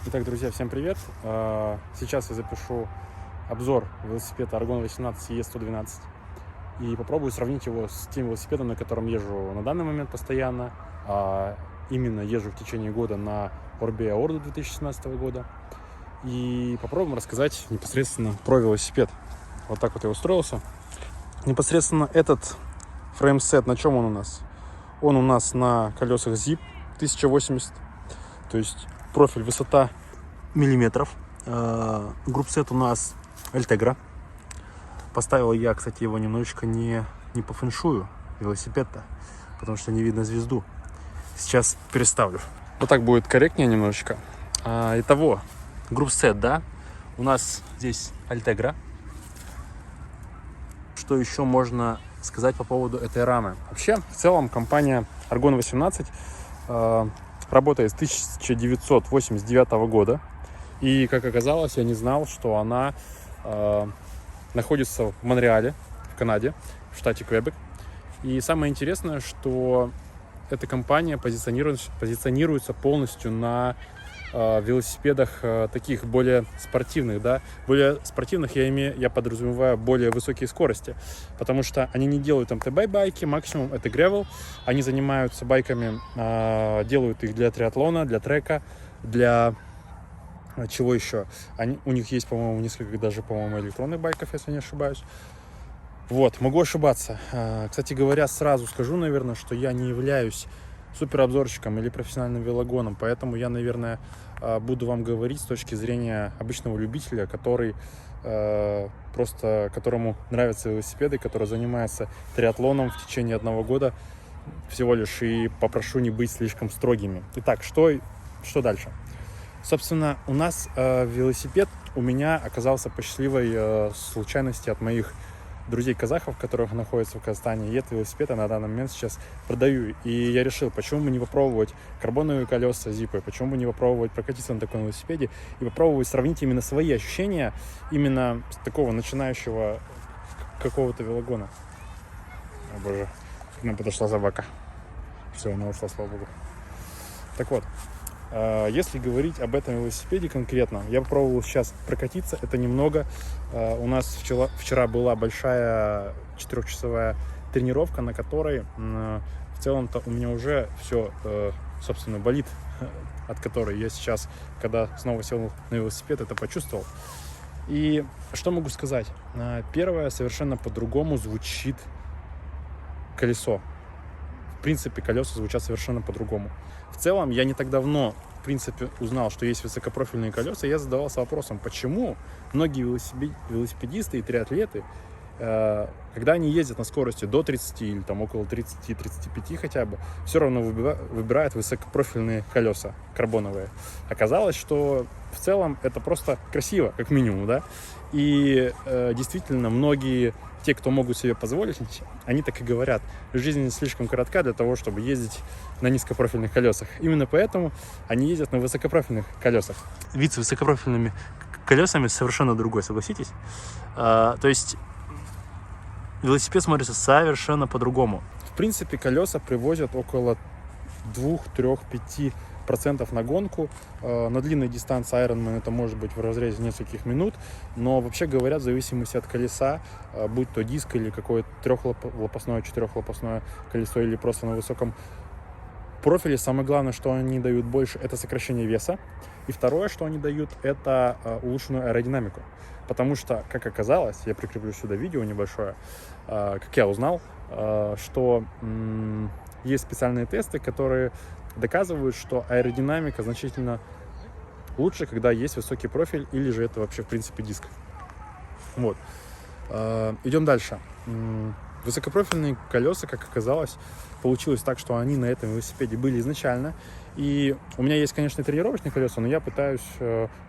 Итак, друзья, всем привет! Сейчас я запишу обзор велосипеда Argon 18 ES112 и попробую сравнить его с тем велосипедом, на котором езжу на данный момент постоянно. Именно езжу в течение года на Orbea Ordu 2017 года. И попробуем рассказать непосредственно про велосипед. Вот так вот я устроился. Непосредственно этот фреймсет, на чем он у нас? Он у нас на колесах ZIP 1080, то есть профиль, высота миллиметров. Группсет у нас Altegra. Поставил я, кстати, его немножечко не по фэншую велосипед-то, потому что не видно звезду. Сейчас переставлю. Вот так будет корректнее немножечко. Итого, группсет, да, у нас здесь Altegra. Что еще можно сказать по поводу этой рамы? Вообще, в целом, компания Argon 18 работает с 1989 года. И, как оказалось, я не знал, что она находится в Монреале, в Канаде, в штате Квебек. И самое интересное, что эта компания позиционируется полностью на велосипедах таких более спортивных, да, более спортивных я подразумеваю более высокие скорости, потому что они не делают МТБ-байки, максимум это гревел, они занимаются байками, делают их для триатлона, для трека, для чего еще, у них есть, по-моему, несколько даже, по-моему, электронных байков, если не ошибаюсь. Вот, могу ошибаться. Кстати говоря, сразу скажу, наверное, что я не являюсь суперобзорщиком или профессиональным велогоном, поэтому я, наверное, буду вам говорить с точки зрения обычного любителя, которому нравятся велосипеды, который занимается триатлоном в течение 1 года всего лишь, и попрошу не быть слишком строгими. Итак, что дальше? Собственно, у нас велосипед у меня оказался по счастливой случайности от моих друзей-казахов, которых находятся в Казахстане. И этот велосипед я на данный момент сейчас продаю. И я решил, почему бы не попробовать карбоновые колеса Zip, почему бы не попробовать прокатиться на таком велосипеде и попробовать сравнить именно свои ощущения именно с такого начинающего какого-то велогона. О боже, к нам подошла собака. Все, она ушла, слава богу. Так вот, если говорить об этом велосипеде конкретно, я попробовал сейчас прокатиться, это немного. У нас вчера была большая 4-часовая тренировка, на которой в целом-то у меня уже все, собственно, болит, от которой я сейчас, когда снова сел на велосипед, это почувствовал. И что могу сказать? Первое, совершенно по-другому звучит колесо. В принципе, колеса звучат совершенно по-другому. В целом, я не так давно, в принципе, узнал, что есть высокопрофильные колеса, и я задавался вопросом, почему многие велосипедисты и триатлеты, когда они ездят на скорости до 30 или там около 30-35 хотя бы, все равно выбирают высокопрофильные колеса карбоновые. Оказалось, что в целом это просто красиво, как минимум, да, и действительно многие те, кто могут себе позволить, они так и говорят: жизнь слишком коротка для того, чтобы ездить на низкопрофильных колесах. Именно поэтому они ездят на высокопрофильных колесах. Вид с высокопрофильными колесами совершенно другой, согласитесь? То есть велосипед смотрится совершенно по-другому. В принципе, колеса привозят около 2, 3, 5% на гонку. На длинной дистанции Ironman это может быть в разрезе нескольких минут, но вообще говоря, в зависимости от колеса, будь то диск или какое-то 3-лопастное, 4-лопастное колесо или просто на высоком профиле, самое главное, что они дают больше, это сокращение веса. И второе, что они дают, это улучшенную аэродинамику. Потому что, как оказалось, я прикреплю сюда видео небольшое, как я узнал, что есть специальные тесты, которые доказывают, что аэродинамика значительно лучше, когда есть высокий профиль, или же это вообще, в принципе, диск. Вот. Идем дальше. Высокопрофильные колеса, как оказалось, получилось так, что они на этом велосипеде были изначально. И у меня есть, конечно, тренировочные колеса, но я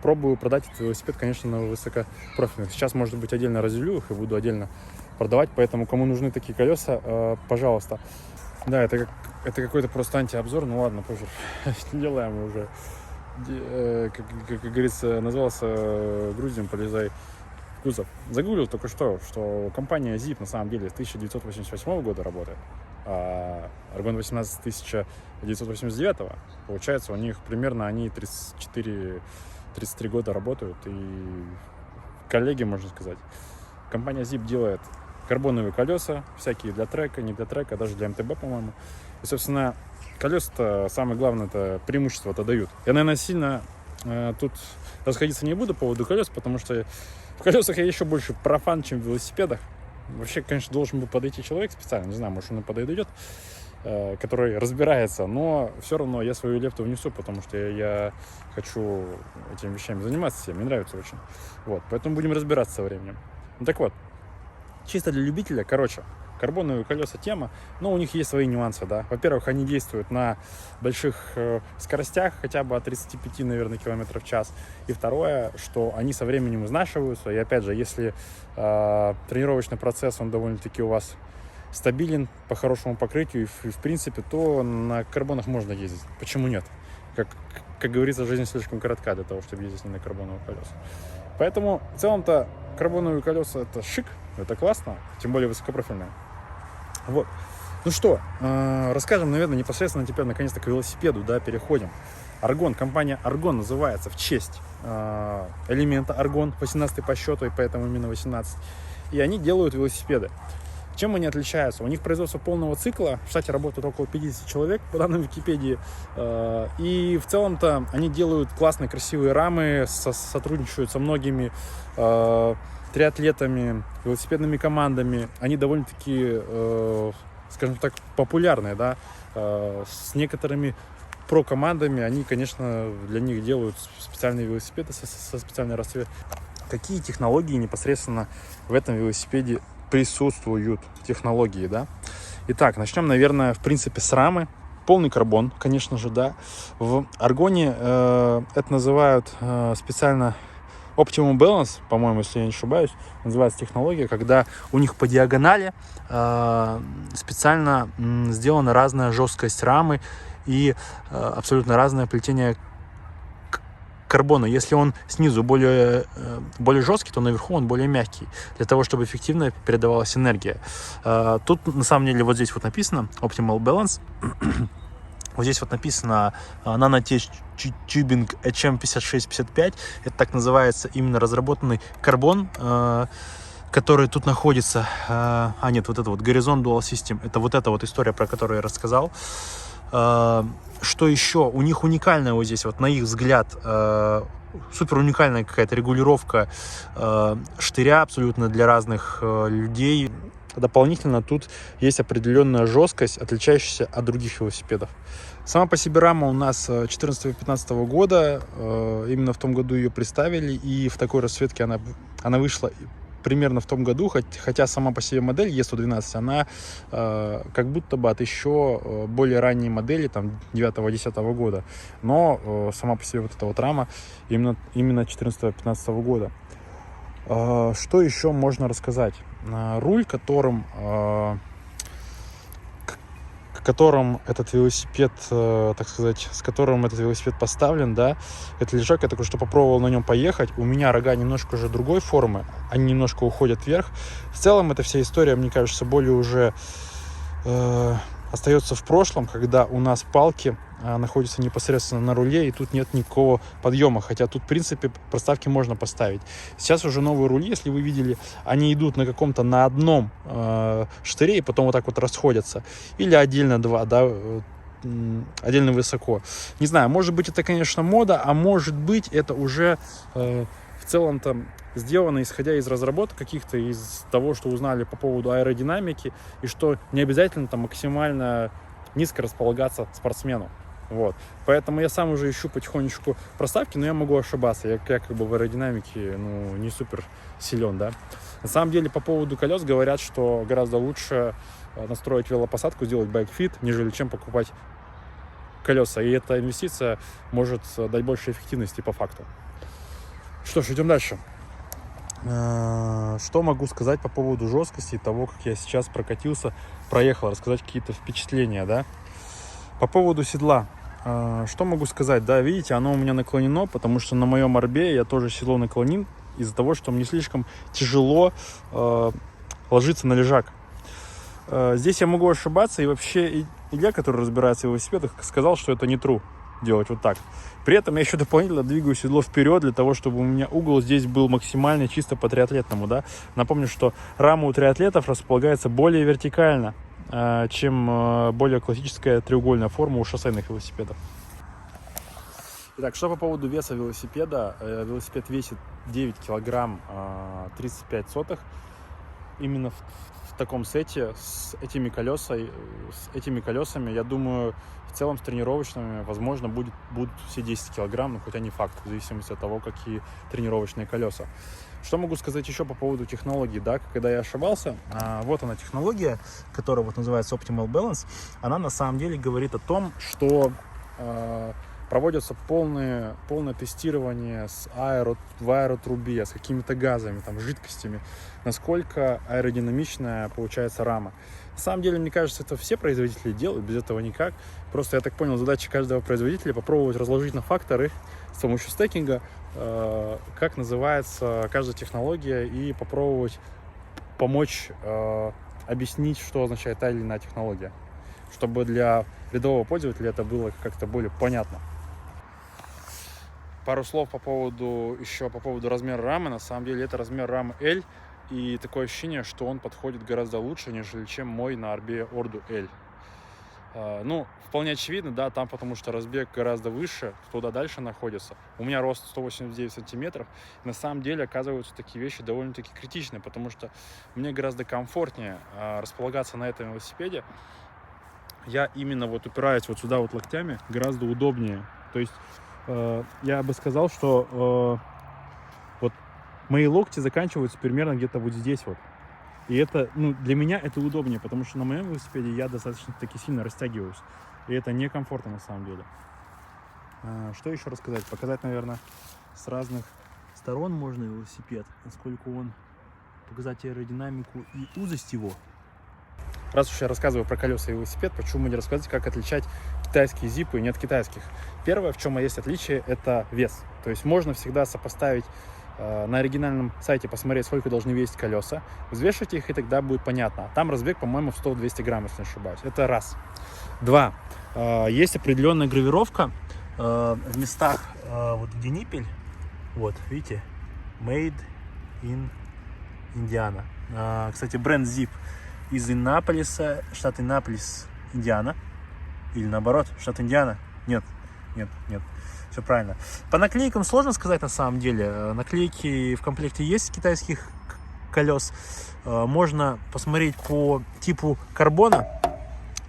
пробую продать этот велосипед, конечно, на высокопрофильных. Сейчас, может быть, отдельно разделю их и буду отдельно продавать, поэтому кому нужны такие колеса, пожалуйста. Да, это какой-то просто антиобзор, ну ладно, пофиг, делаем уже. Как говорится, назвался грузием, полезай в кузов. Загуглил только что компания ZIP на самом деле с 1988 года работает. а Аргон 18 1989, получается, у них примерно они 34-33 года работают, и коллеги, можно сказать. Компания Zip делает карбоновые колеса, всякие для трека, не для трека, даже для МТБ, по-моему. И, собственно, колеса-то, самое главное, это преимущество-то дают. Я, наверное, сильно тут расходиться не буду по поводу колес, потому что в колесах я еще больше профан, чем в велосипедах. Вообще, конечно, должен был подойти человек специально, не знаю, может, он подойдет, который разбирается, но все равно я свою лепту внесу, потому что я хочу этими вещами заниматься, мне нравится очень. Вот, поэтому будем разбираться со временем. Ну, так вот, чисто для любителя, короче, карбоновые колеса тема, но у них есть свои нюансы, да. Во-первых, они действуют на больших скоростях, хотя бы от 35, наверное, км в час. И второе, что они со временем изнашиваются. И опять же, если тренировочный процесс, он довольно-таки у вас стабилен по хорошему покрытию, и в принципе, то на карбонах можно ездить. Почему нет? Как говорится, жизнь слишком коротка для того, чтобы ездить не на карбоновых колесах. Поэтому в целом-то карбоновые колеса это шик, это классно, тем более высокопрофильные. Вот. Ну что, расскажем, наверное, непосредственно теперь наконец-то к велосипеду, да, переходим. Аргон, компания Аргон называется в честь элемента Аргон, 18 по счету, и поэтому именно 18. И они делают велосипеды. Чем они отличаются? У них производство полного цикла, в штате работает около 50 человек, по данным Википедии. И в целом-то они делают классные, красивые рамы, сотрудничают со многими триатлетами, велосипедными командами. Они довольно-таки, скажем так, популярные, да. С некоторыми про-командами они, конечно, для них делают специальные велосипеды со специальной расцветкой. Какие технологии непосредственно в этом велосипеде присутствуют, технологии, да? Итак, начнем, наверное, в принципе, с рамы. Полный карбон, конечно же, да. В Аргоне это называют специально Optimum Balance, по-моему, если я не ошибаюсь, называется технология, когда у них по диагонали специально сделана разная жесткость рамы и абсолютно разное плетение карбона. Если он снизу более жесткий, то наверху он более мягкий, для того, чтобы эффективно передавалась энергия. Тут, на самом деле, вот здесь вот написано Optimal Balance. Вот здесь вот написано Nanotech Tubing HM5655. Это так называется именно разработанный карбон, который тут находится. Нет, вот это вот Horizon Dual System. Это вот эта вот история, про которую я рассказал. Что еще? У них уникальная вот здесь, вот на их взгляд, супер уникальная какая-то регулировка штыря абсолютно для разных людей. Дополнительно тут есть определенная жесткость, отличающаяся от других велосипедов. Сама по себе рама у нас 2014-2015 года. Именно в том году ее представили, и в такой расцветке она вышла примерно в том году, хотя сама по себе модель E112, она как будто бы от еще более ранней модели, там, 9-10 года. Но сама по себе вот эта вот рама именно 2014-2015 года. Что еще можно рассказать? Руль, которым этот велосипед, так сказать, с которым этот велосипед поставлен, да, это лежак, я только что попробовал на нем поехать. У меня рога немножко уже другой формы, они немножко уходят вверх. В целом, эта вся история, мне кажется, более уже остается в прошлом, когда у нас палки находятся непосредственно на руле, и тут нет никакого подъема, хотя тут, в принципе, проставки можно поставить. Сейчас уже новые рули, если вы видели, они идут на одном штыре, и потом вот так вот расходятся, или отдельно два, да, отдельно высоко. Не знаю, может быть, это, конечно, мода, а может быть, это уже в целом-то сделано исходя из разработок каких-то, из того, что узнали по поводу аэродинамики, и что не обязательно там максимально низко располагаться спортсмену. Вот. Поэтому я сам уже ищу потихонечку проставки, но я могу ошибаться. Я как бы в аэродинамике не супер силен, да. На самом деле, по поводу колес говорят, что гораздо лучше настроить велопосадку, сделать байк-фит, нежели чем покупать колеса. И эта инвестиция может дать больше эффективности по факту. Что ж, идем дальше. Что могу сказать по поводу жесткости и того, как я сейчас прокатился, проехал, рассказать какие-то впечатления, да. По поводу седла, что могу сказать, да, видите, оно у меня наклонено, потому что на моем арбе я тоже седло наклонил из-за того, что мне слишком тяжело ложиться на лежак. Здесь я могу ошибаться, и вообще Илья, который разбирается в велосипедах, сказал, что это не true делать вот так. При этом я еще дополнительно двигаю седло вперед для того, чтобы у меня угол здесь был максимально чисто по триатлетному, да. Напомню, что рама у триатлетов располагается более вертикально, чем более классическая треугольная форма у шоссейных велосипедов. Итак, что по поводу веса велосипеда. Велосипед весит 9 килограмм 35 сотых. Именно в таком сете с этими колесами, я думаю, в целом с тренировочными, возможно, будут все 10 килограмм, но хотя не факт, в зависимости от того, какие тренировочные колеса. Что могу сказать еще по поводу технологии, да, когда я ошибался, вот она технология, которая вот называется Optimal Balance, она на самом деле говорит о том, что проводится полное тестирование в аэротрубе, с какими-то газами, там, жидкостями, насколько аэродинамичная получается рама. На самом деле, мне кажется, это все производители делают, без этого никак. Просто, я так понял, задача каждого производителя попробовать разложить на факторы с помощью стекинга, как называется каждая технология, и попробовать помочь объяснить, что означает та или иная технология, чтобы для рядового пользователя это было как-то более понятно. Пару слов по поводу размера рамы. На самом деле это размер рамы L, и такое ощущение, что он подходит гораздо лучше, нежели чем мой на Арбе Ordu L. Ну, вполне очевидно, да, там потому что разбег гораздо выше, туда дальше находится. У меня рост 189 сантиметров. На самом деле, оказываются такие вещи довольно-таки критичные, потому что мне гораздо комфортнее располагаться на этом велосипеде. Я именно вот упираюсь вот сюда вот локтями, гораздо удобнее. То есть я бы сказал, что вот мои локти заканчиваются примерно где-то вот здесь вот. И это, ну, для меня это удобнее, потому что на моем велосипеде я достаточно таки сильно растягиваюсь. И это некомфортно на самом деле. Что еще рассказать? Показать, наверное, с разных сторон можно велосипед, насколько он, показать аэродинамику и узость его. Раз уж я рассказываю про колеса и велосипед, почему не рассказать, как отличать китайские зипы и не от китайских? Первое, в чем есть отличие, это вес. То есть можно всегда сопоставить на оригинальном сайте, посмотреть, сколько должны весить колеса, взвешивать их, и тогда будет понятно. Там разбег, по-моему, в 100-200 грамм, если не ошибаюсь. Это раз. Два. Есть определенная гравировка в местах, вот где ниппель. Вот, видите? Made in Indiana. Кстати, бренд Zip из Иннаполиса, штат Иннаполис, Индиана. Или наоборот, штат Индиана. Нет. Все правильно. По наклейкам сложно сказать на самом деле. Наклейки в комплекте есть китайских колес. Можно посмотреть по типу карбона.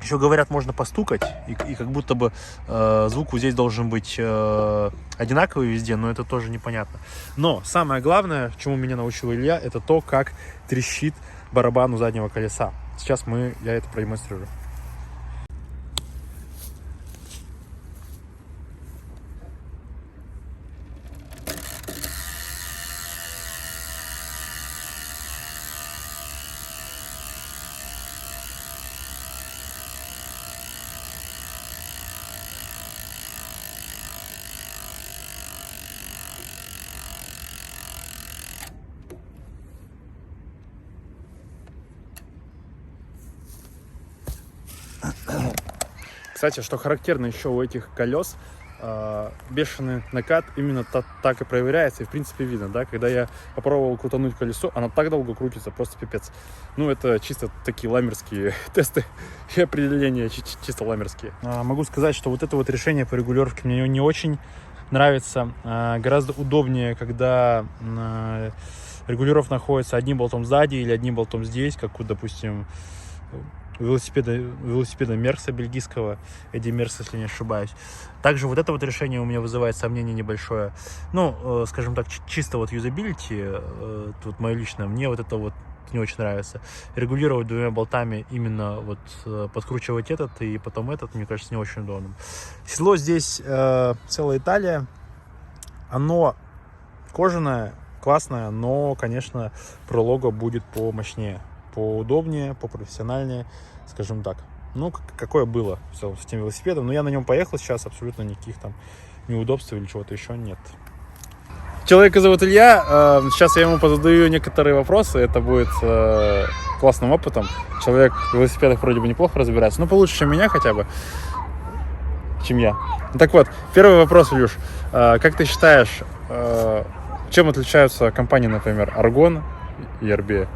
Еще говорят, можно постукать. И как будто бы звук здесь должен быть одинаковый везде, но это тоже непонятно. Но самое главное, чему меня научил Илья, это то, как трещит барабан у заднего колеса. Сейчас я это продемонстрирую. Кстати, что характерно еще у этих колес, бешеный накат именно так и проверяется, и в принципе видно, да, когда я попробовал крутануть колесо, оно так долго крутится, просто пипец. Ну, это чисто такие ламерские тесты и определения, чисто ламерские. Могу сказать, что вот это вот решение по регулировке мне не очень нравится. Гораздо удобнее, когда регулировка находится одним болтом сзади или одним болтом здесь, как, допустим, велосипеда Меркса бельгийского, Эдди Меркс, если не ошибаюсь. Также вот это вот решение у меня вызывает сомнение небольшое. Ну, скажем так, чисто вот юзабилити, тут мое личное, мне вот это вот не очень нравится. Регулировать двумя болтами, именно вот подкручивать этот и потом этот, мне кажется, не очень удобным. Седло здесь целая Италия. Оно кожаное, классное, но, конечно, пролога будет помощнее, поудобнее, попрофессиональнее, скажем так. Ну, какое было с этим велосипедом. Но я на нем поехал сейчас, абсолютно никаких там неудобств или чего-то еще нет. Человека зовут Илья. Сейчас я ему позадаю некоторые вопросы. Это будет классным опытом. Человек в велосипедах вроде бы неплохо разбирается, но получше, чем меня хотя бы, чем я. Так вот, первый вопрос, Илюш. Как ты считаешь, чем отличаются компании, например, Argon и RBE?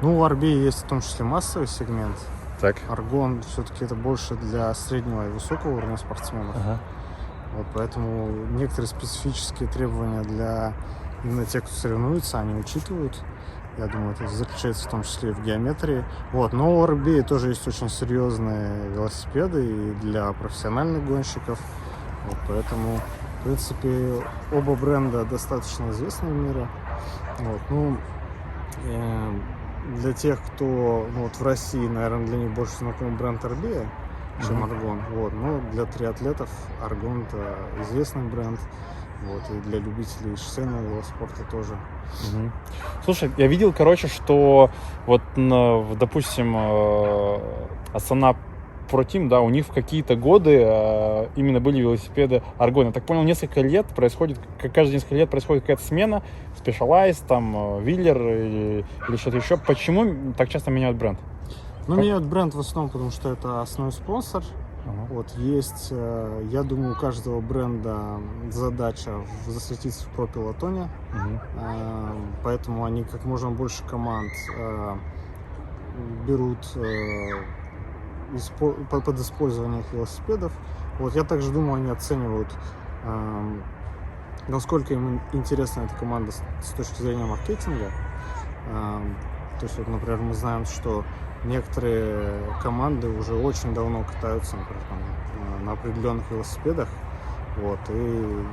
Ну, у RBE есть в том числе массовый сегмент. Так. Argon все-таки это больше для среднего и высокого уровня спортсменов. Ага. Вот, поэтому некоторые специфические требования для именно тех, кто соревнуется, они учитывают. Я думаю, это заключается в том числе и в геометрии. Вот. Но у RBE тоже есть очень серьезные велосипеды и для профессиональных гонщиков. Вот, поэтому, в принципе, оба бренда достаточно известны в мире. Вот. Ну, для тех, кто вот в России, наверное, для них больше знаком бренд RBE, чем Argon. Вот. Но для триатлетов Argon это известный бренд. Вот, и для любителей шоссейного велоспорта тоже. Слушай, я видел, что вот, допустим, Астана Pro Team, да, у них в какие-то годы именно были велосипеды Argon. Я так понял, каждые несколько лет происходит какая-то смена, Specialized, там, Wheeler или что-то еще. Почему так часто меняют бренд? Ну, меняют бренд в основном, потому что это основной спонсор. Вот, есть, я думаю, у каждого бренда задача засветиться в про-пелотоне, поэтому они как можно больше команд берут под использование их велосипедов. Вот, я также думаю, они оценивают, насколько им интересна эта команда с точки зрения маркетинга. То есть, вот, например, мы знаем, что некоторые команды уже очень давно катаются, например, там, на определенных велосипедах, вот, и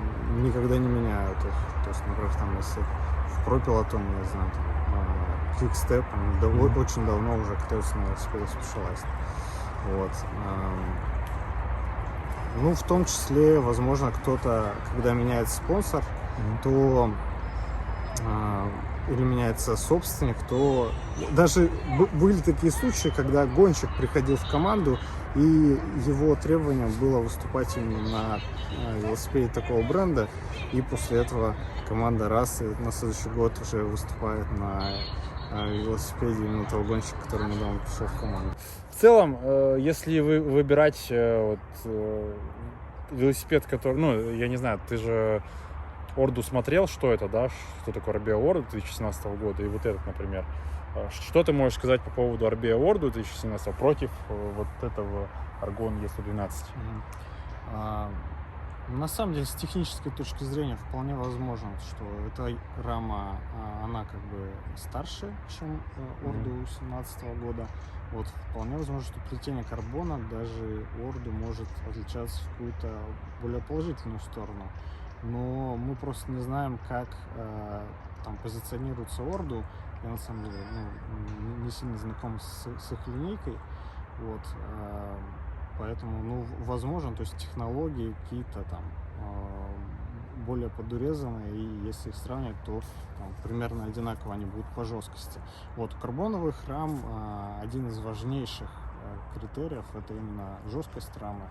никогда не меняют их. То есть, например, там, если в про-пелотоне, я знаю, там, Quick-Step, они очень давно уже катаются на велосипедах Specialized. Вот. Ну, в том числе, возможно, кто-то, когда меняется спонсор, то или меняется собственник, то даже были такие случаи, когда гонщик приходил в команду, и его требованием было выступать именно на велосипеде такого бренда, и после этого команда раз и на следующий год уже выступает на велосипеде именно того гонщика, который недавно пришел в команду. В целом, если выбирать велосипед, который, ну, я не знаю, ты же Орду смотрел, что это, да, что такое RBE Ordu 2017 года, и вот этот, например. Что ты можешь сказать по поводу RBE Ordu 2017 против вот этого Argon E112? На самом деле, с технической точки зрения, вполне возможно, что эта рама, она как бы старше, чем Ordu 2017 года. Вот, вполне возможно, что плетение карбона даже Ordu может отличаться в какую-то более положительную сторону. Но мы просто не знаем, как там позиционируется Ordu. Я на самом деле не сильно знаком с их линейкой. Вот, поэтому, ну, возможно, то есть технологии какие-то там более подурезанные, и если их сравнивать, то там, примерно одинаково они будут по жесткости. Вот, у карбоновых рам один из важнейших критериев — это именно жесткость рамы.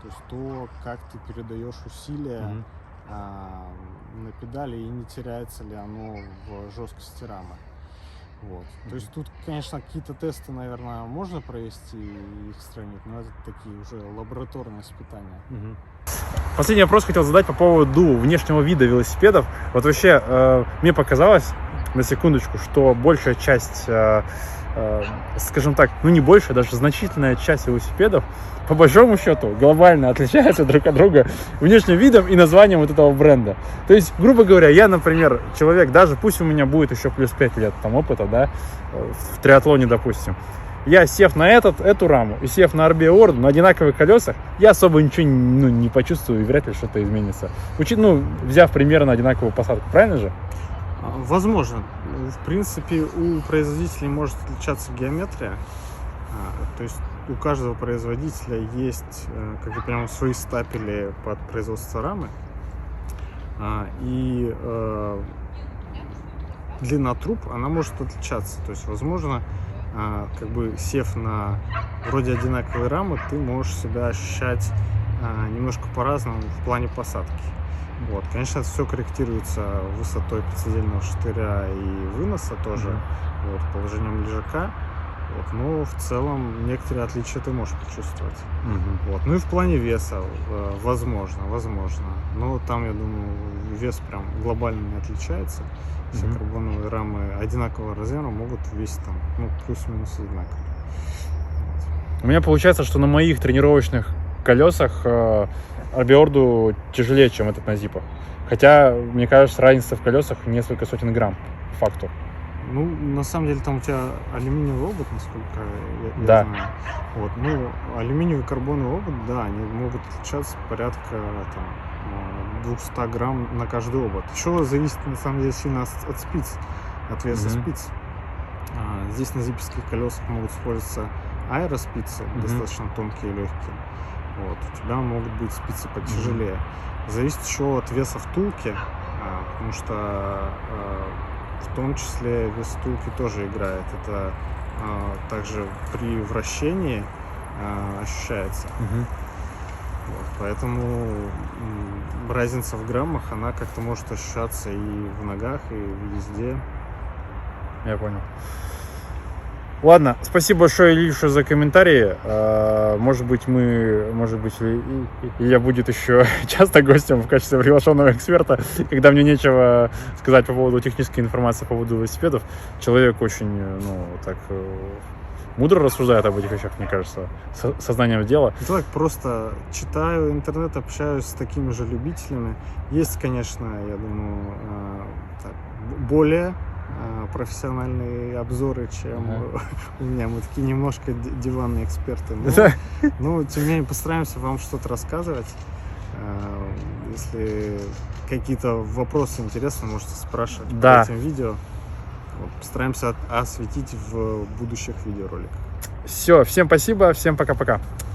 То есть то, как ты передаешь усилия на педали, и не теряется ли оно в жесткости рамы. Вот. То есть тут, конечно, какие-то тесты, наверное, можно провести и их сравнить, но это такие уже лабораторные испытания. Последний вопрос хотел задать по поводу внешнего вида велосипедов. Вот вообще мне показалось, на секундочку, что большая часть, скажем так, ну не большая, даже значительная часть велосипедов, по большому счету, глобально отличаются друг от друга внешним видом и названием вот этого бренда. То есть, грубо говоря, я, например, человек, даже пусть у меня будет еще плюс 5 лет там опыта, да, в триатлоне, допустим, я, сев на эту раму и сев на RBE Ordu на одинаковых колесах, я особо ничего не почувствую, и вряд ли что-то изменится. Взяв примерно одинаковую посадку, правильно же? Возможно. В принципе, у производителей может отличаться геометрия. То есть у каждого производителя есть, как я понимаю, свои стапели под производство рамы. И длина труб, она может отличаться. То есть, возможно, как бы сев на вроде одинаковой рамы, ты можешь себя ощущать немножко по-разному в плане посадки. Вот, конечно, это все корректируется высотой прицельного штыря и выноса тоже, вот, положением лежака. Вот, но в целом некоторые отличия ты можешь почувствовать. Вот. Ну и в плане веса, возможно. Но там, я думаю, вес прям глобально не отличается. Все карбоновые рамы одинакового размера могут весить там, ну, плюс-минус одинаково. У меня получается, что на моих тренировочных колесах Арбиорду тяжелее, чем этот на зипах. Хотя, мне кажется, разница в колесах несколько сотен грамм, по факту. Ну, на самом деле, там у тебя алюминиевый обод, насколько я Да. знаю. Вот, ну, алюминиевый карбоновый обод, да, они могут отличаться порядка там, 200 грамм на каждый обод. Еще зависит, на самом деле, сильно от спиц, от веса спиц. Здесь на зиперских колесах могут использоваться аэроспицы, достаточно тонкие и легкие. Вот, у тебя могут быть спицы потяжелее. Зависит еще от веса втулки, потому что в том числе вес втулки тоже играет. Это также при вращении ощущается. Вот, поэтому разница в граммах, она как-то может ощущаться и в ногах, и везде. Я понял. Ладно, спасибо большое, Илюша, за комментарии. Может быть, Илья будет еще часто гостем в качестве приглашенного эксперта, когда мне нечего сказать по поводу технической информации по поводу велосипедов. Человек очень, мудро рассуждает об этих вещах, мне кажется, сознанием дела. Ну, так просто читаю интернет, общаюсь с такими же любителями. Есть, конечно, я думаю, более профессиональные обзоры, чем у меня. Мы такие немножко диванные эксперты. Но, тем не менее, постараемся вам что-то рассказывать. Если какие-то вопросы интересны, можете спрашивать под этим видео. Вот, постараемся осветить в будущих видеороликах. Все, всем спасибо, всем пока-пока.